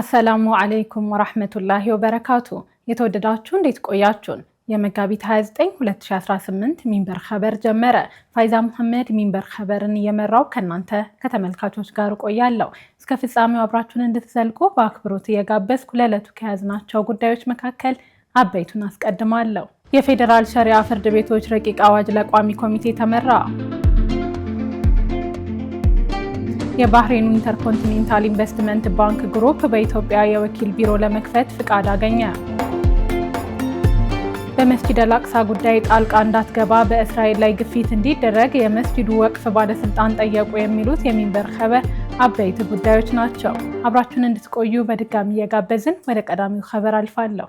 አሰላሙ አለይኩም ወራህመቱላሂ ወበረካቱ። የተወደዳችሁ እንዴት ቆያችሁን? የመጋቢት 29 2018 ሚንበር ኸበር ጀመረ። ፋይዛ መሐመድ ሚንበር ኸበርን እየመራው ከናንተ ከተመልካቾች ጋር ቆያለሁ። እስከ ፍጻሜው አብራችሁን እንድትዘልቁ በአክብሮት እየጋበዝኩ ለዕለቱ ከያዝናቸው ጉዳዮች መካከል አበይቱን አስቀድማለሁ። የፌዴራል ሸሪዓ ፍርድ ቤቶች ረቂቅ አዋጅ ለቋሚ ኮሚቴ ተመራ። የባህሬኑ ኢንተርኮንቲኔንታል ኢንቨስትመንት ባንክ ግሩፕ በኢትዮጵያ የወኪል ቢሮ ለመክፈት ፍቃድ አገኘ። በመስጂድ አልአቅሳ ጉዳይ ጣልቃ እንዳትገባ በእስራኤል ላይ ግፊት እንዲደረግ የመስጂዱ ወቅፍ ባለስልጣን ጠየቁ። የሚሉት የሚንበር ኸበር አበይት ጉዳዮች ናቸው። አብራችሁን እንድትቆዩ በድጋሚ እየጋበዝን ወደ ቀዳሚው ኸበር አልፋለሁ።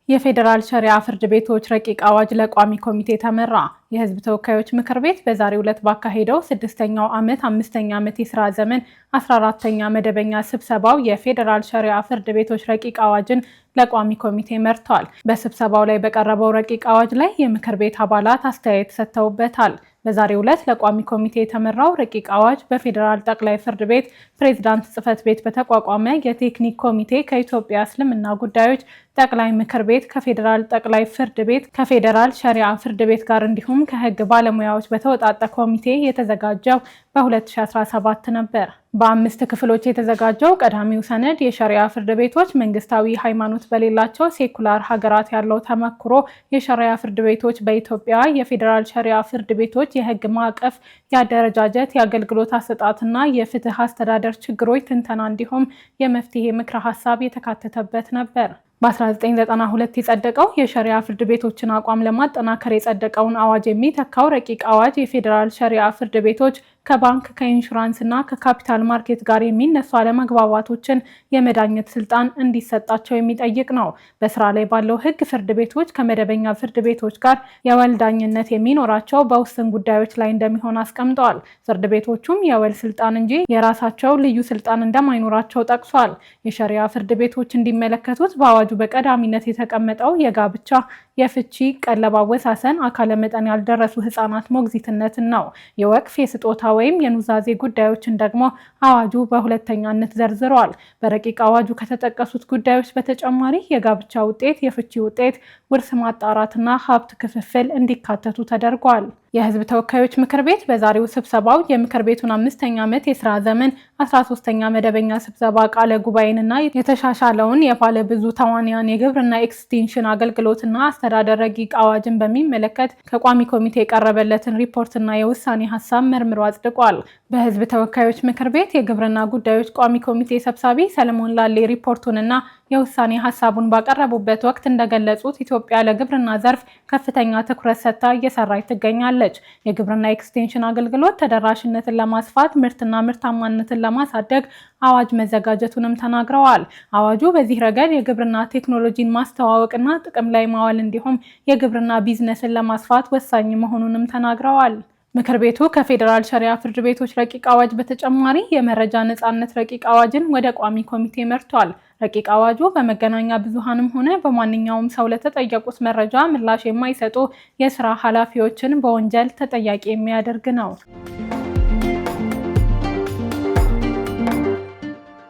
የፌዴራል ሸሪዓ ፍርድ ቤቶች ረቂቅ አዋጅ ለቋሚ ኮሚቴ ተመራ። የህዝብ ተወካዮች ምክር ቤት በዛሬው ዕለት ባካሄደው 6ኛው ዓመት 5ኛ ዓመት የሥራ ዘመን 14ኛ መደበኛ ስብሰባው የፌዴራል ሸሪዓ ፍርድ ቤቶች ረቂቅ አዋጅን ለቋሚ ኮሚቴ መርቷል። በስብሰባው ላይ በቀረበው ረቂቅ አዋጅ ላይ የምክር ቤት አባላት አስተያየት ሰጥተውበታል። በዛሬው ዕለት ለቋሚ ኮሚቴ የተመራው ረቂቅ አዋጅ በፌዴራል ጠቅላይ ፍርድ ቤት ፕሬዝዳንት ጽሕፈት ቤት በተቋቋመ የቴክኒክ ኮሚቴ ከኢትዮጵያ እስልምና ጉዳዮች ጠቅላይ ምክር ቤት ከፌዴራል ጠቅላይ ፍርድ ቤት ከፌዴራል ሸሪዓ ፍርድ ቤት ጋር እንዲሁም ከህግ ባለሙያዎች በተወጣጠ ኮሚቴ የተዘጋጀው በ2017 ነበር። በ5 ክፍሎች የተዘጋጀው ቀዳሚው ሰነድ የሸሪዓ ፍርድ ቤቶች መንግስታዊ ሃይማኖት በሌላቸው ሴኩላር ሀገራት ያለው ተመክሮ፣ የሸሪዓ ፍርድ ቤቶች በኢትዮጵያ፣ የፌዴራል ሸሪዓ ፍርድ ቤቶች የህግ ማዕቀፍ፣ የአደረጃጀት፣ የአገልግሎት አሰጣጥና የፍትህ አስተዳደር ችግሮች ትንተና እንዲሁም የመፍትሄ ምክረ ሀሳብ የተካተተበት ነበር። በ1992 የጸደቀው የሸሪዓ ፍርድ ቤቶችን አቋም ለማጠናከር የጸደቀውን አዋጅ የሚተካው ረቂቅ አዋጅ የፌዴራል ሸሪዓ ፍርድ ቤቶች ከባንክ ከኢንሹራንስ እና ከካፒታል ማርኬት ጋር የሚነሱ አለመግባባቶችን የመዳኘት ስልጣን እንዲሰጣቸው የሚጠይቅ ነው። በስራ ላይ ባለው ህግ ፍርድ ቤቶች ከመደበኛ ፍርድ ቤቶች ጋር የወል ዳኝነት የሚኖራቸው በውስን ጉዳዮች ላይ እንደሚሆን አስቀምጠዋል። ፍርድ ቤቶቹም የወል ስልጣን እንጂ የራሳቸው ልዩ ስልጣን እንደማይኖራቸው ጠቅሷል። የሸሪዓ ፍርድ ቤቶች እንዲመለከቱት በአዋጁ በቀዳሚነት የተቀመጠው የጋብቻ፣ የፍቺ፣ ቀለብ አወሳሰን፣ አካለ መጠን ያልደረሱ ህፃናት ሞግዚትነትን ነው። የወቅፍ፣ የስጦታ ወይም የኑዛዜ ጉዳዮችን ደግሞ አዋጁ በሁለተኛነት ዘርዝሯል። በረቂቅ አዋጁ ከተጠቀሱት ጉዳዮች በተጨማሪ የጋብቻ ውጤት፣ የፍቺ ውጤት፣ ውርስ ማጣራትና ሀብት ክፍፍል እንዲካተቱ ተደርጓል። የህዝብ ተወካዮች ምክር ቤት በዛሬው ስብሰባው የምክር ቤቱን 5ኛ ዓመት የሥራ ዘመን 13ኛ መደበኛ ስብሰባ ቃለ ጉባኤንና የተሻሻለውን የባለ ብዙ ተዋንያን የግብርና ኤክስቴንሽን አገልግሎትና አስተዳደር ረቂቅ አዋጅን በሚመለከት ከቋሚ ኮሚቴ የቀረበለትን ሪፖርትና የውሳኔ ሀሳብ መርምሮ አጽድቋል። በህዝብ ተወካዮች ምክር ቤት የግብርና ጉዳዮች ቋሚ ኮሚቴ ሰብሳቢ ሰለሞን ላሌ ሪፖርቱንና የውሳኔ ሀሳቡን ባቀረቡበት ወቅት እንደገለጹት ኢትዮጵያ ለግብርና ዘርፍ ከፍተኛ ትኩረት ሰጥታ እየሰራች ትገኛለች። የግብርና ኤክስቴንሽን አገልግሎት ተደራሽነትን ለማስፋት፣ ምርትና ምርታማነትን ለማሳደግ አዋጅ መዘጋጀቱንም ተናግረዋል። አዋጁ በዚህ ረገድ የግብርና ቴክኖሎጂን ማስተዋወቅና ጥቅም ላይ ማዋል እንዲሁም የግብርና ቢዝነስን ለማስፋት ወሳኝ መሆኑንም ተናግረዋል። ምክር ቤቱ ከፌዴራል ሸሪዓ ፍርድ ቤቶች ረቂቅ አዋጅ በተጨማሪ የመረጃ ነጻነት ረቂቅ አዋጅን ወደ ቋሚ ኮሚቴ መርቷል። ረቂቅ አዋጁ በመገናኛ ብዙሃንም ሆነ በማንኛውም ሰው ለተጠየቁት መረጃ ምላሽ የማይሰጡ የስራ ኃላፊዎችን በወንጀል ተጠያቂ የሚያደርግ ነው።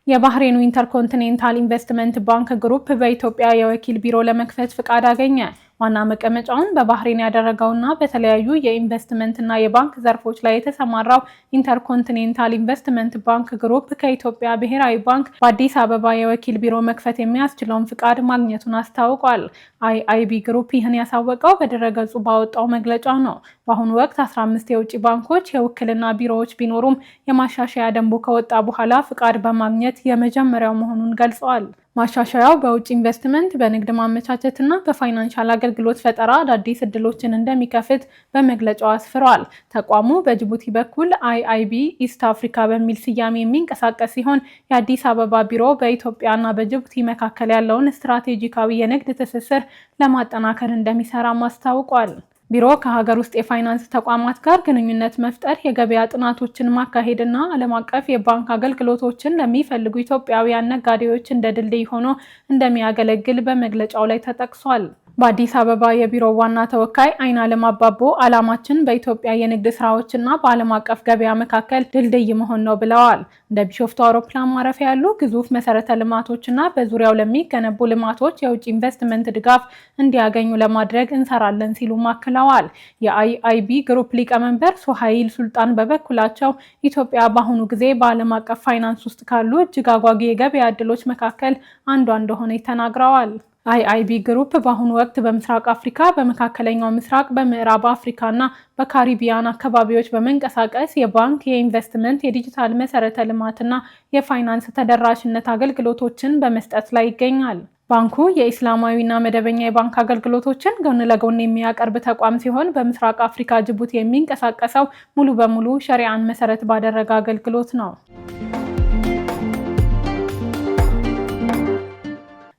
የባህሬኑ ኢንተርኮንቲኔንታል ኢንቨስትመንት ባንክ ግሩፕ በኢትዮጵያ የወኪል ቢሮ ለመክፈት ፍቃድ አገኘ። ዋና መቀመጫውን በባህሬን ያደረገውና በተለያዩ የኢንቨስትመንትና የባንክ ዘርፎች ላይ የተሰማራው ኢንተርኮንቲኔንታል ኢንቨስትመንት ባንክ ግሩፕ ከኢትዮጵያ ብሔራዊ ባንክ በአዲስ አበባ የወኪል ቢሮ መክፈት የሚያስችለውን ፍቃድ ማግኘቱን አስታውቋል። አይአይቢ ግሩፕ ይህን ያሳወቀው በድረገጹ ባወጣው መግለጫ ነው። በአሁኑ ወቅት 15 የውጭ ባንኮች የውክልና ቢሮዎች ቢኖሩም የማሻሻያ ደንቡ ከወጣ በኋላ ፍቃድ በማግኘት የመጀመሪያው መሆኑን ገልጸዋል። ማሻሻያው በውጭ ኢንቨስትመንት፣ በንግድ ማመቻቸትና በፋይናንሻል አገልግሎት ፈጠራ አዳዲስ እድሎችን እንደሚከፍት በመግለጫው አስፍሯል። ተቋሙ በጅቡቲ በኩል አይአይቢ ኢስት አፍሪካ በሚል ስያሜ የሚንቀሳቀስ ሲሆን የአዲስ አበባ ቢሮ በኢትዮጵያና በጅቡቲ መካከል ያለውን ስትራቴጂካዊ የንግድ ትስስር ለማጠናከር እንደሚሰራም አስታውቋል። ቢሮ ከሀገር ውስጥ የፋይናንስ ተቋማት ጋር ግንኙነት መፍጠር፣ የገበያ ጥናቶችን ማካሄድና ዓለም አቀፍ የባንክ አገልግሎቶችን ለሚፈልጉ ኢትዮጵያውያን ነጋዴዎች እንደ ድልድይ ሆኖ እንደሚያገለግል በመግለጫው ላይ ተጠቅሷል። በአዲስ አበባ የቢሮው ዋና ተወካይ አይናለም አባቦ ዓላማችን በኢትዮጵያ የንግድ ስራዎችና በዓለም አቀፍ ገበያ መካከል ድልድይ መሆን ነው ብለዋል። እንደ ቢሾፍቱ አውሮፕላን ማረፊያ ያሉ ግዙፍ መሰረተ ልማቶችና በዙሪያው ለሚገነቡ ልማቶች የውጭ ኢንቨስትመንት ድጋፍ እንዲያገኙ ለማድረግ እንሰራለን ሲሉ አክለዋል። የአይአይቢ ግሩፕ ሊቀመንበር ሱሀይል ሱልጣን በበኩላቸው ኢትዮጵያ በአሁኑ ጊዜ በዓለም አቀፍ ፋይናንስ ውስጥ ካሉ እጅግ አጓጊ የገበያ ዕድሎች መካከል አንዷ እንደሆነች ተናግረዋል። አይአይቢ ግሩፕ በአሁኑ ወቅት በምስራቅ አፍሪካ፣ በመካከለኛው ምስራቅ፣ በምዕራብ አፍሪካ እና በካሪቢያን አካባቢዎች በመንቀሳቀስ የባንክ፣ የኢንቨስትመንት፣ የዲጂታል መሰረተ ልማትና የፋይናንስ ተደራሽነት አገልግሎቶችን በመስጠት ላይ ይገኛል። ባንኩ የኢስላማዊና መደበኛ የባንክ አገልግሎቶችን ጎን ለጎን የሚያቀርብ ተቋም ሲሆን በምስራቅ አፍሪካ ጅቡቲ የሚንቀሳቀሰው ሙሉ በሙሉ ሸሪዓን መሰረት ባደረገ አገልግሎት ነው።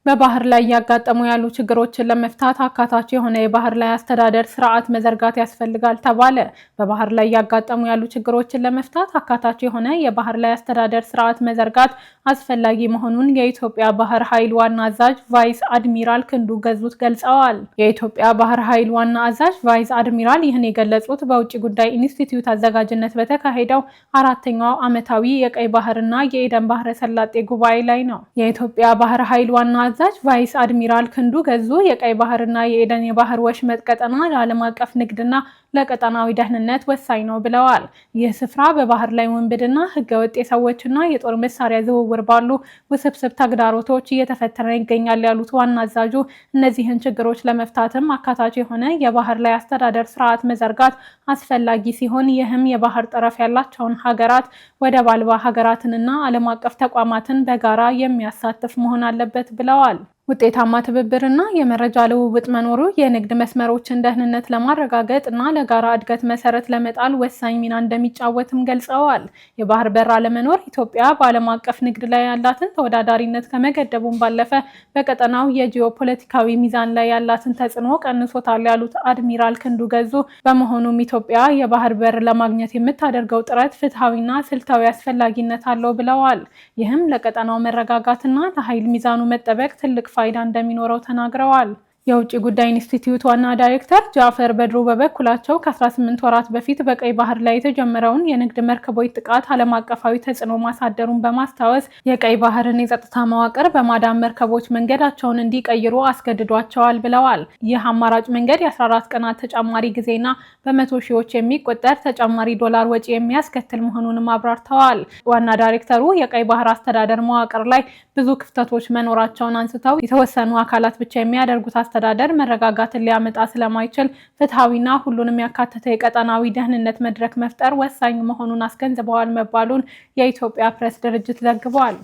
በባህር ላይ እያጋጠሙ ያሉ ችግሮችን ለመፍታት አካታች የሆነ የባህር ላይ አስተዳደር ስርዓት መዘርጋት ያስፈልጋል ተባለ። በባህር ላይ እያጋጠሙ ያሉ ችግሮችን ለመፍታት አካታች የሆነ የባህር ላይ አስተዳደር ስርዓት መዘርጋት አስፈላጊ መሆኑን የኢትዮጵያ ባህር ኃይል ዋና አዛዥ ቫይስ አድሚራል ክንዱ ገዙት ገልጸዋል። የኢትዮጵያ ባህር ኃይል ዋና አዛዥ ቫይስ አድሚራል ይህን የገለጹት በውጭ ጉዳይ ኢንስቲትዩት አዘጋጅነት በተካሄደው 4ኛው ዓመታዊ የቀይ ባህርና የኤደን ባህረ ሰላጤ ጉባኤ ላይ ነው። የኢትዮጵያ ባህር ኃይል ዋና አዛዥ ቫይስ አድሚራል ክንዱ ገዙ የቀይ ባህርና የኤደን የባህር ወሽመጥ ቀጠና ለዓለም አቀፍ ንግድና ለቀጠናዊ ደህንነት ወሳኝ ነው ብለዋል። ይህ ስፍራ በባህር ላይ ወንብድና፣ ህገወጥ የሰዎችና የጦር መሳሪያ ዝውውር ባሉ ውስብስብ ተግዳሮቶች እየተፈተነ ይገኛል ያሉት ዋና አዛዡ እነዚህን ችግሮች ለመፍታትም አካታች የሆነ የባህር ላይ አስተዳደር ስርዓት መዘርጋት አስፈላጊ ሲሆን ይህም የባህር ጠረፍ ያላቸውን ሀገራት፣ ወደብ አልባ ሀገራትንና ዓለም አቀፍ ተቋማትን በጋራ የሚያሳትፍ መሆን አለበት ብለዋል። ውጤታማ ትብብርና የመረጃ ልውውጥ መኖሩ የንግድ መስመሮችን ደህንነት ለማረጋገጥ እና ለጋራ እድገት መሰረት ለመጣል ወሳኝ ሚና እንደሚጫወትም ገልጸዋል። የባህር በር አለመኖር ኢትዮጵያ በዓለም አቀፍ ንግድ ላይ ያላትን ተወዳዳሪነት ከመገደቡም ባለፈ በቀጠናው የጂኦፖለቲካዊ ሚዛን ላይ ያላትን ተጽዕኖ ቀንሶታል ያሉት አድሚራል ክንዱ ገዙ፣ በመሆኑም ኢትዮጵያ የባህር በር ለማግኘት የምታደርገው ጥረት ፍትሐዊና ስልታዊ አስፈላጊነት አለው ብለዋል። ይህም ለቀጠናው መረጋጋትና ለኃይል ሚዛኑ መጠበቅ ትልቅ ፋይዳ እንደሚኖረው ተናግረዋል። የውጭ ጉዳይ ኢንስቲትዩት ዋና ዳይሬክተር ጃፈር በድሩ በበኩላቸው ከ18 ወራት በፊት በቀይ ባህር ላይ የተጀመረውን የንግድ መርከቦች ጥቃት ዓለም አቀፋዊ ተጽዕኖ ማሳደሩን በማስታወስ የቀይ ባህርን የጸጥታ መዋቅር በማዳን መርከቦች መንገዳቸውን እንዲቀይሩ አስገድዷቸዋል ብለዋል። ይህ አማራጭ መንገድ የ14 ቀናት ተጨማሪ ጊዜና በመቶ ሺዎች የሚቆጠር ተጨማሪ ዶላር ወጪ የሚያስከትል መሆኑንም አብራርተዋል። ዋና ዳይሬክተሩ የቀይ ባህር አስተዳደር መዋቅር ላይ ብዙ ክፍተቶች መኖራቸውን አንስተው የተወሰኑ አካላት ብቻ የሚያደርጉት አስተዳደር መረጋጋትን ሊያመጣ ስለማይችል ፍትሐዊና ሁሉንም ያካተተ የቀጠናዊ ደህንነት መድረክ መፍጠር ወሳኝ መሆኑን አስገንዝበዋል መባሉን የኢትዮጵያ ፕሬስ ድርጅት ዘግቧል።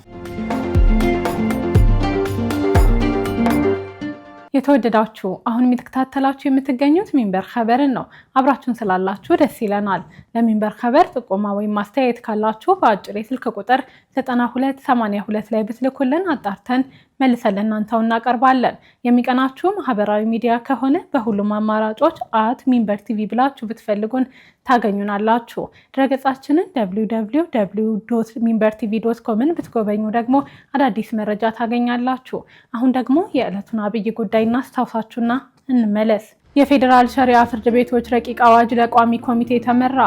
የተወደዳችሁ አሁን የተከታተላችሁ የምትገኙት ሚንበር ኸበርን ነው። አብራችሁን ስላላችሁ ደስ ይለናል። ለሚንበር ኸበር ጥቆማ ወይም ማስተያየት ካላችሁ በአጭር የስልክ ቁጥር 9282 ላይ ብትልኩልን አጣርተን መልሰን ለእናንተው እናቀርባለን። የሚቀናችሁ ማህበራዊ ሚዲያ ከሆነ በሁሉም አማራጮች @ሚንበር ቲቪ ብላችሁ ብትፈልጉን ታገኙናላችሁ። ድረገጻችንን www.minbertv.com ብትጎበኙ ደግሞ አዳዲስ መረጃ ታገኛላችሁ። አሁን ደግሞ የዕለቱን አብይ ጉዳይ እናስታውሳችሁና እንመለስ። የፌዴራል ሸሪዓ ፍርድ ቤቶች ረቂቅ አዋጅ ለቋሚ ኮሚቴ ተመራ።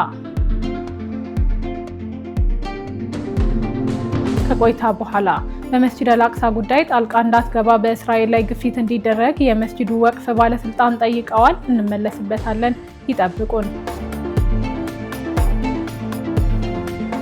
ከቆይታ በኋላ በመስጂድ አልአቅሳ ጉዳይ ጣልቃ እንዳትገባ በእስራኤል ላይ ግፊት እንዲደረግ የመስጂዱ ወቅፍ ባለስልጣን ጠይቀዋል። እንመለስበታለን። ይጠብቁን።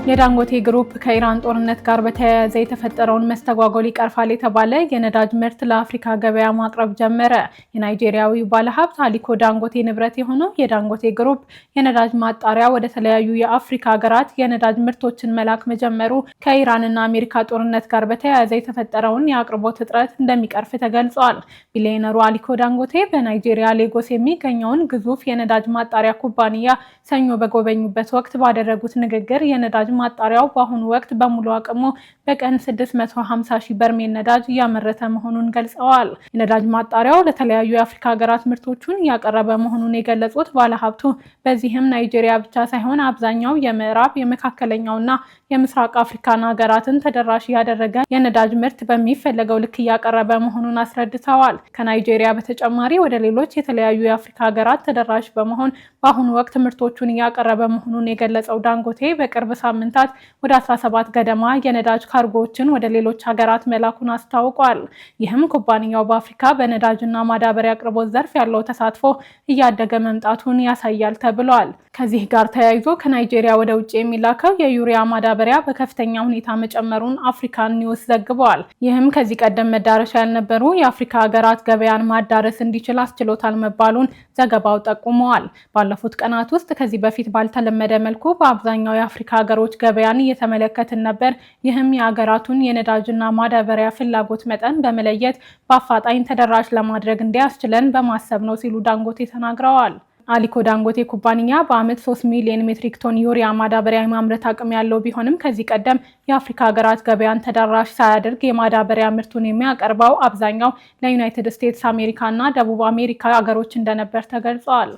የዳንጎቴ ግሩፕ ከኢራን ጦርነት ጋር በተያያዘ የተፈጠረውን መስተጓጎል ይቀርፋል የተባለ የነዳጅ ምርት ለአፍሪካ ገበያ ማቅረብ ጀመረ። የናይጄሪያዊው ባለሀብት አሊኮ ዳንጎቴ ንብረት የሆነው የዳንጎቴ ግሩፕ የነዳጅ ማጣሪያ ወደ ተለያዩ የአፍሪካ ሀገራት የነዳጅ ምርቶችን መላክ መጀመሩ ከኢራንና አሜሪካ ጦርነት ጋር በተያያዘ የተፈጠረውን የአቅርቦት እጥረት እንደሚቀርፍ ተገልጿል። ቢሊዮነሩ አሊኮ ዳንጎቴ በናይጄሪያ ሌጎስ የሚገኘውን ግዙፍ የነዳጅ ማጣሪያ ኩባንያ ሰኞ በጎበኙበት ወቅት ባደረጉት ንግግር የነዳጅ ማጣሪያው በአሁኑ ወቅት በሙሉ አቅሙ በቀን 650 ሺህ በርሜል ነዳጅ እያመረተ መሆኑን ገልጸዋል። የነዳጅ ማጣሪያው ለተለያዩ የአፍሪካ ሀገራት ምርቶቹን እያቀረበ መሆኑን የገለጹት ባለሀብቱ በዚህም ናይጄሪያ ብቻ ሳይሆን አብዛኛው የምዕራብ የመካከለኛውና የምስራቅ አፍሪካን ሀገራትን ተደራሽ ያደረገ የነዳጅ ምርት በሚፈለገው ልክ እያቀረበ መሆኑን አስረድተዋል። ከናይጄሪያ በተጨማሪ ወደ ሌሎች የተለያዩ የአፍሪካ ሀገራት ተደራሽ በመሆን በአሁኑ ወቅት ምርቶቹን እያቀረበ መሆኑን የገለጸው ዳንጎቴ በቅርብ ሳምንታት ወደ 17 ገደማ የነዳጅ ካርጎዎችን ወደ ሌሎች ሀገራት መላኩን አስታውቋል። ይህም ኩባንያው በአፍሪካ በነዳጅና ማዳበሪያ አቅርቦት ዘርፍ ያለው ተሳትፎ እያደገ መምጣቱን ያሳያል ተብሏል። ከዚህ ጋር ተያይዞ ከናይጄሪያ ወደ ውጭ የሚላከው የዩሪያ ማዳበሪያ በከፍተኛ ሁኔታ መጨመሩን አፍሪካን ኒውስ ዘግቧል። ይህም ከዚህ ቀደም መዳረሻ ያልነበሩ የአፍሪካ ሀገራት ገበያን ማዳረስ እንዲችል አስችሎታል መባሉን ዘገባው ጠቁመዋል። ባለፉት ቀናት ውስጥ ከዚህ በፊት ባልተለመደ መልኩ በአብዛኛው የአፍሪካ ሀገሮች ገበያን እየተመለከትን ነበር። ይህም የሀገራቱን የነዳጅና ማዳበሪያ ፍላጎት መጠን በመለየት በአፋጣኝ ተደራሽ ለማድረግ እንዲያስችለን በማሰብ ነው ሲሉ ዳንጎቴ ተናግረዋል። አሊኮ ዳንጎቴ ኩባንያ በዓመት 3 ሚሊዮን ሜትሪክ ቶን ዩሪያ ማዳበሪያ የማምረት አቅም ያለው ቢሆንም ከዚህ ቀደም የአፍሪካ ሀገራት ገበያን ተደራሽ ሳያደርግ የማዳበሪያ ምርቱን የሚያቀርበው አብዛኛው ለዩናይትድ ስቴትስ አሜሪካ እና ደቡብ አሜሪካ ሀገሮች እንደነበር ተገልጿል።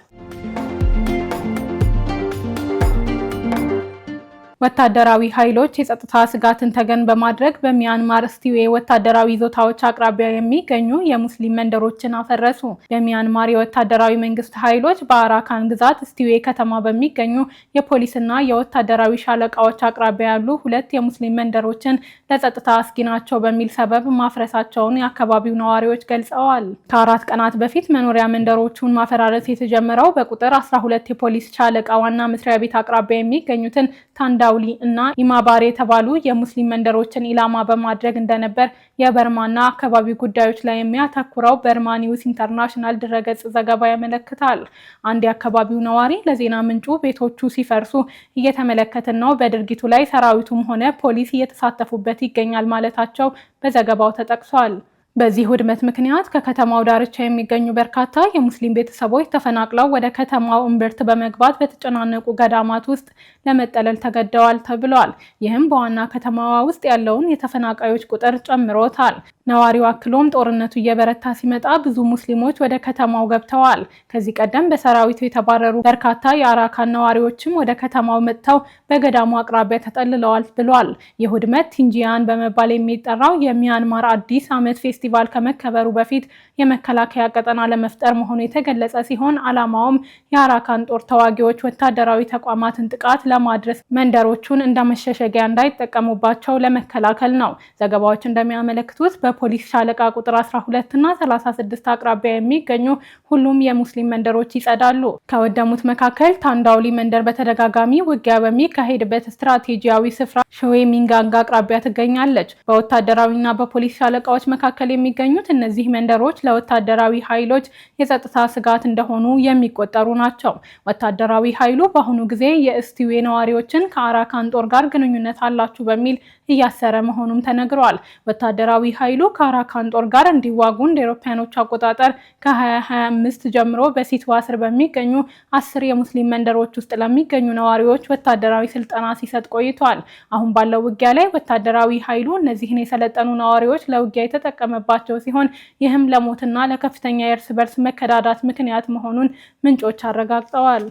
ወታደራዊ ኃይሎች የጸጥታ ስጋትን ተገን በማድረግ በሚያንማር ስቲዌ ወታደራዊ ይዞታዎች አቅራቢያ የሚገኙ የሙስሊም መንደሮችን አፈረሱ። በሚያንማር የወታደራዊ መንግስት ኃይሎች በአራካን ግዛት ስቲዌ ከተማ በሚገኙ የፖሊስና የወታደራዊ ሻለቃዎች አቅራቢያ ያሉ 2 የሙስሊም መንደሮችን ለጸጥታ አስጊ ናቸው በሚል ሰበብ ማፍረሳቸውን የአካባቢው ነዋሪዎች ገልጸዋል። ከ4 ቀናት በፊት መኖሪያ መንደሮቹን ማፈራረስ የተጀመረው በቁጥር 12 የፖሊስ ሻለቃ ዋና መስሪያ ቤት አቅራቢያ የሚገኙትን ታንዳውሊ እና ኢማባሬ የተባሉ የሙስሊም መንደሮችን ኢላማ በማድረግ እንደነበር የበርማና አካባቢ ጉዳዮች ላይ የሚያተኩረው በርማ ኒውስ ኢንተርናሽናል ድረገጽ ዘገባ ያመለክታል። አንድ የአካባቢው ነዋሪ ለዜና ምንጩ ቤቶቹ ሲፈርሱ እየተመለከትን ነው፣ በድርጊቱ ላይ ሰራዊቱም ሆነ ፖሊስ እየተሳተፉበት ይገኛል ማለታቸው በዘገባው ተጠቅሷል። በዚህ ውድመት ምክንያት ከከተማው ዳርቻ የሚገኙ በርካታ የሙስሊም ቤተሰቦች ተፈናቅለው ወደ ከተማው እምብርት በመግባት በተጨናነቁ ገዳማት ውስጥ ለመጠለል ተገደዋል ተብሏል። ይህም በዋና ከተማዋ ውስጥ ያለውን የተፈናቃዮች ቁጥር ጨምሮታል። ነዋሪው አክሎም ጦርነቱ እየበረታ ሲመጣ ብዙ ሙስሊሞች ወደ ከተማው ገብተዋል። ከዚህ ቀደም በሰራዊቱ የተባረሩ በርካታ የአራካን ነዋሪዎችም ወደ ከተማው መጥተው በገዳሙ አቅራቢያ ተጠልለዋል ብሏል። ይህ ውድመት ቲንጂያን በመባል የሚጠራው የሚያንማር አዲስ ዓመት ፌስቲቫል ከመከበሩ በፊት የመከላከያ ቀጠና ለመፍጠር መሆኑ የተገለጸ ሲሆን ዓላማውም የአራካን ጦር ተዋጊዎች ወታደራዊ ተቋማትን ጥቃት ለማድረስ መንደሮቹን እንደ መሸሸጊያ እንዳይጠቀሙባቸው ለመከላከል ነው። ዘገባዎች እንደሚያመለክቱት በፖሊስ ሻለቃ ቁጥር 12 እና 36 አቅራቢያ የሚገኙ ሁሉም የሙስሊም መንደሮች ይጸዳሉ። ከወደሙት መካከል ታንዳውሊ መንደር በተደጋጋሚ ውጊያ በሚካሄድበት ስትራቴጂያዊ ስፍራ ሾዌ ሚንጋንጋ አቅራቢያ ትገኛለች። በወታደራዊና በፖሊስ ሻለቃዎች መካከል የሚገኙት እነዚህ መንደሮች ለወታደራዊ ኃይሎች የጸጥታ ስጋት እንደሆኑ የሚቆጠሩ ናቸው። ወታደራዊ ኃይሉ በአሁኑ ጊዜ የስቲዌ ነዋሪዎችን ከአራካን ጦር ጋር ግንኙነት አላችሁ በሚል እያሰረ መሆኑም ተነግሯል። ወታደራዊ ኃይሉ ከአራካን ጦር ጋር እንዲዋጉ እንደ አውሮፓውያኖች አቆጣጠር ከ2025 ጀምሮ በሲትዋ ስር በሚገኙ 10 የሙስሊም መንደሮች ውስጥ ለሚገኙ ነዋሪዎች ወታደራዊ ስልጠና ሲሰጥ ቆይቷል። አሁን ባለው ውጊያ ላይ ወታደራዊ ኃይሉ እነዚህን የሰለጠኑ ነዋሪዎች ለውጊያ የተጠቀመባቸው ሲሆን ይህም ለሞትና ለከፍተኛ የእርስ በርስ መከዳዳት ምክንያት መሆኑን ምንጮች አረጋግጠዋል።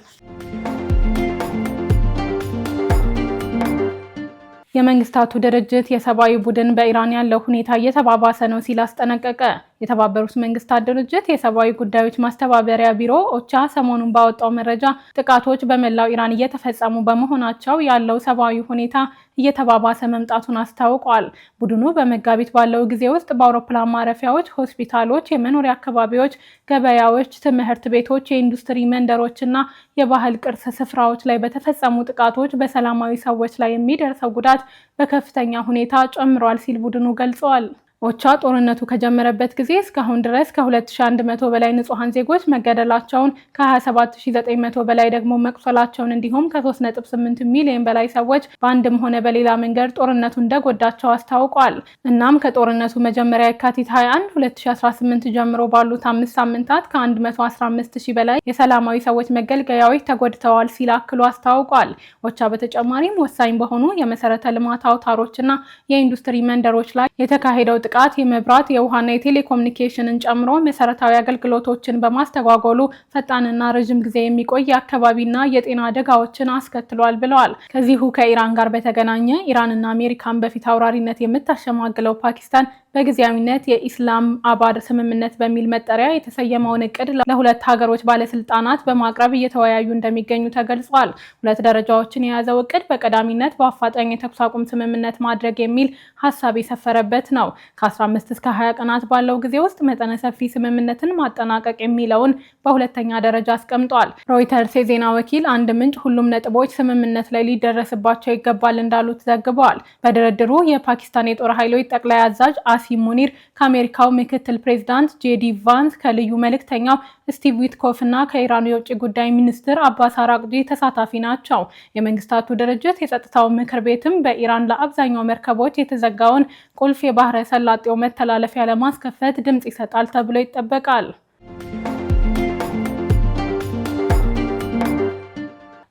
የመንግስታቱ ድርጅት የሰብአዊ ቡድን በኢራን ያለው ሁኔታ እየተባባሰ ነው ሲል አስጠነቀቀ። የተባበሩት መንግስታት ድርጅት የሰብአዊ ጉዳዮች ማስተባበሪያ ቢሮ ኦቻ ሰሞኑን ባወጣው መረጃ ጥቃቶች በመላው ኢራን እየተፈጸሙ በመሆናቸው ያለው ሰብአዊ ሁኔታ እየተባባሰ መምጣቱን አስታውቋል። ቡድኑ በመጋቢት ባለው ጊዜ ውስጥ በአውሮፕላን ማረፊያዎች፣ ሆስፒታሎች፣ የመኖሪያ አካባቢዎች፣ ገበያዎች፣ ትምህርት ቤቶች፣ የኢንዱስትሪ መንደሮች እና የባህል ቅርስ ስፍራዎች ላይ በተፈጸሙ ጥቃቶች በሰላማዊ ሰዎች ላይ የሚደርሰው ጉዳት በከፍተኛ ሁኔታ ጨምሯል ሲል ቡድኑ ገልጿል። ኦቻ ጦርነቱ ከጀመረበት ጊዜ እስካሁን ድረስ ከ2100 በላይ ንጹሃን ዜጎች መገደላቸውን ከ27900 በላይ ደግሞ መቁሰላቸውን እንዲሁም ከ3.8 ሚሊዮን በላይ ሰዎች በአንድም ሆነ በሌላ መንገድ ጦርነቱ እንደጎዳቸው አስታውቋል። እናም ከጦርነቱ መጀመሪያ የካቲት 21 2018 ጀምሮ ባሉት 5 ሳምንታት ከ115000 በላይ የሰላማዊ ሰዎች መገልገያዎች ተጎድተዋል ሲል አክሎ አስታውቋል። ኦቻ በተጨማሪም ወሳኝ በሆኑ የመሰረተ ልማት አውታሮችና የኢንዱስትሪ መንደሮች ላይ የተካሄደው ጥቃት የመብራት የውሃና የቴሌኮሙኒኬሽንን ጨምሮ መሰረታዊ አገልግሎቶችን በማስተጓጎሉ ፈጣንና ረጅም ጊዜ የሚቆይ አካባቢና የጤና አደጋዎችን አስከትሏል ብለዋል። ከዚሁ ከኢራን ጋር በተገናኘ ኢራንና አሜሪካን በፊት አውራሪነት የምታሸማግለው ፓኪስታን በጊዜያዊነት የኢስላም አባድ ስምምነት በሚል መጠሪያ የተሰየመውን እቅድ ለሁለት ሀገሮች ባለስልጣናት በማቅረብ እየተወያዩ እንደሚገኙ ተገልጿል። ሁለት ደረጃዎችን የያዘው እቅድ በቀዳሚነት በአፋጣኝ የተኩስ አቁም ስምምነት ማድረግ የሚል ሀሳብ የሰፈረበት ነው። ከ15 እስከ 20 ቀናት ባለው ጊዜ ውስጥ መጠነ ሰፊ ስምምነትን ማጠናቀቅ የሚለውን በሁለተኛ ደረጃ አስቀምጧል። ሮይተርስ የዜና ወኪል አንድ ምንጭ ሁሉም ነጥቦች ስምምነት ላይ ሊደረስባቸው ይገባል እንዳሉት ዘግበዋል። በድርድሩ የፓኪስታን የጦር ኃይሎች ጠቅላይ አዛዥ አሲም ሙኒር ከአሜሪካው ምክትል ፕሬዝዳንት ጄዲ ቫንስ ከልዩ መልእክተኛው ስቲቭ ዊትኮፍ እና ከኢራኑ የውጭ ጉዳይ ሚኒስትር አባስ አራቅጂ ተሳታፊ ናቸው። የመንግስታቱ ድርጅት የጸጥታው ምክር ቤትም በኢራን ለአብዛኛው መርከቦች የተዘጋውን ቁልፍ የባህረ ሰላጤው መተላለፊያ ለማስከፈት ድምጽ ይሰጣል ተብሎ ይጠበቃል።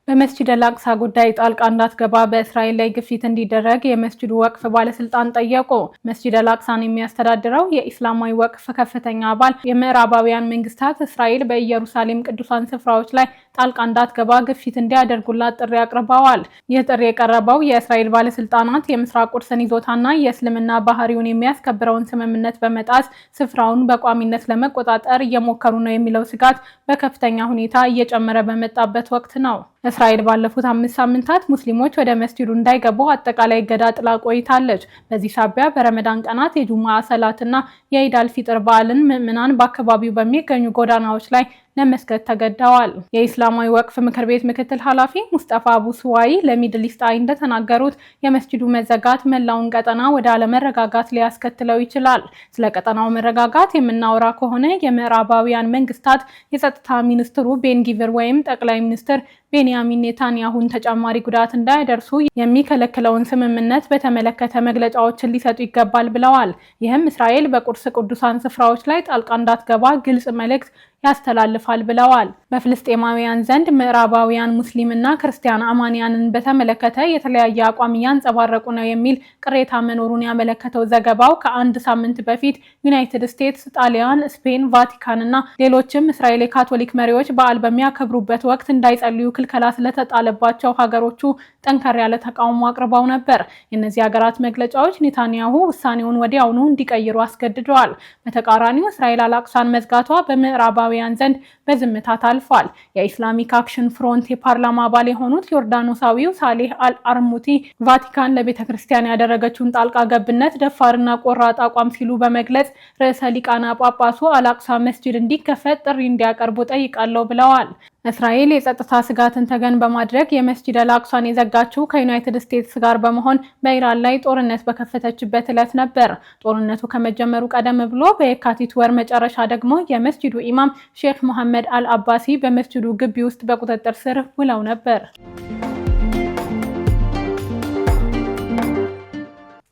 በመስጂድ አልአቅሳ ጉዳይ ጣልቃ እንዳትገባ በእስራኤል ላይ ግፊት እንዲደረግ የመስጂዱ ወቅፍ ባለስልጣን ጠየቁ። መስጂድ አልአቅሳን የሚያስተዳድረው የኢስላማዊ ወቅፍ ከፍተኛ አባል የምዕራባውያን መንግስታት እስራኤል በኢየሩሳሌም ቅዱሳን ስፍራዎች ላይ ጣልቃ እንዳትገባ ግፊት እንዲያደርጉላት ጥሪ አቅርበዋል። ይህ ጥሪ የቀረበው የእስራኤል ባለስልጣናት የምስራቅ ቁርስን ይዞታና የእስልምና ባህሪውን የሚያስከብረውን ስምምነት በመጣስ ስፍራውን በቋሚነት ለመቆጣጠር እየሞከሩ ነው የሚለው ስጋት በከፍተኛ ሁኔታ እየጨመረ በመጣበት ወቅት ነው። እስራኤል ባለፉት 5 ሳምንታት ሙስሊሞች ወደ መስጂዱ እንዳይገቡ አጠቃላይ እገዳ ጥላ ቆይታለች። በዚህ ሳቢያ በረመዳን ቀናት የጁሙዓ ሰላትና የኢድ አልፊጥር በዓልን ምዕመናን በአካባቢው በሚገኙ ጎዳናዎች ላይ ለመስገድ ተገደዋል። የኢስላማዊ ወቅፍ ምክር ቤት ምክትል ኃላፊ ሙስጠፋ አቡ ስዋይ ለሚድል ኢስት አይ እንደተናገሩት የመስጂዱ መዘጋት መላውን ቀጠና ወደ አለመረጋጋት ሊያስከትለው ይችላል። ስለ ቀጠናው መረጋጋት የምናወራ ከሆነ የምዕራባውያን መንግስታት የጸጥታ ሚኒስትሩ ቤን ጊቨር ወይም ጠቅላይ ሚኒስትር ቤንያሚን ኔታንያሁን ተጨማሪ ጉዳት እንዳይደርሱ የሚከለክለውን ስምምነት በተመለከተ መግለጫዎችን ሊሰጡ ይገባል ብለዋል። ይህም እስራኤል በቁርስ ቅዱሳን ስፍራዎች ላይ ጣልቃ እንዳትገባ ግልጽ መልእክት ያስተላልፋል ብለዋል። በፍልስጤማውያን ዘንድ ምዕራባውያን ሙስሊምና ክርስቲያን አማንያንን በተመለከተ የተለያየ አቋም እያንጸባረቁ ነው የሚል ቅሬታ መኖሩን ያመለከተው ዘገባው ከአንድ ሳምንት በፊት ዩናይትድ ስቴትስ፣ ጣሊያን፣ ስፔን፣ ቫቲካን እና ሌሎችም እስራኤል የካቶሊክ መሪዎች በዓል በሚያከብሩበት ወቅት እንዳይጸልዩ ክልከላ ስለተጣለባቸው ሀገሮቹ ጠንከር ያለ ተቃውሞ አቅርበው ነበር። የእነዚህ ሀገራት መግለጫዎች ኔታንያሁ ውሳኔውን ወዲያውኑ እንዲቀይሩ አስገድደዋል። በተቃራኒው እስራኤል አልአቅሳን መዝጋቷ በምዕራባውያን ዘንድ በዝምታ ታልፏል። የኢስላሚክ አክሽን ፍሮንት የፓርላማ አባል የሆኑት ዮርዳኖሳዊው ሳሌህ አልአርሙቲ ቫቲካን ለቤተ ክርስቲያን ያደረገችውን ጣልቃ ገብነት ደፋርና ቆራጥ አቋም ሲሉ በመግለጽ ርዕሰ ሊቃነ ጳጳሱ አልአቅሳ መስጂድ እንዲከፈት ጥሪ እንዲያቀርቡ ጠይቃለሁ ብለዋል። እስራኤል የጸጥታ ስጋትን ተገን በማድረግ የመስጂድ አልአቅሳን የዘጋችው ከዩናይትድ ስቴትስ ጋር በመሆን በኢራን ላይ ጦርነት በከፈተችበት ዕለት ነበር። ጦርነቱ ከመጀመሩ ቀደም ብሎ በየካቲት ወር መጨረሻ ደግሞ የመስጂዱ ኢማም ሼክ መሐመድ አልአባሲ በመስጂዱ ግቢ ውስጥ በቁጥጥር ስር ውለው ነበር።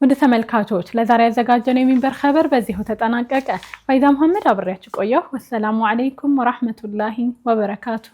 ወደ ተመልካቾች ለዛሬ ያዘጋጀነው የሚንበር ኸበር በዚሁ ተጠናቀቀ። ፋይዛ መሐመድ አብሬያችሁ ቆየሁ። ወሰላሙ አለይኩም ወራህመቱላሂ ወበረካቱ።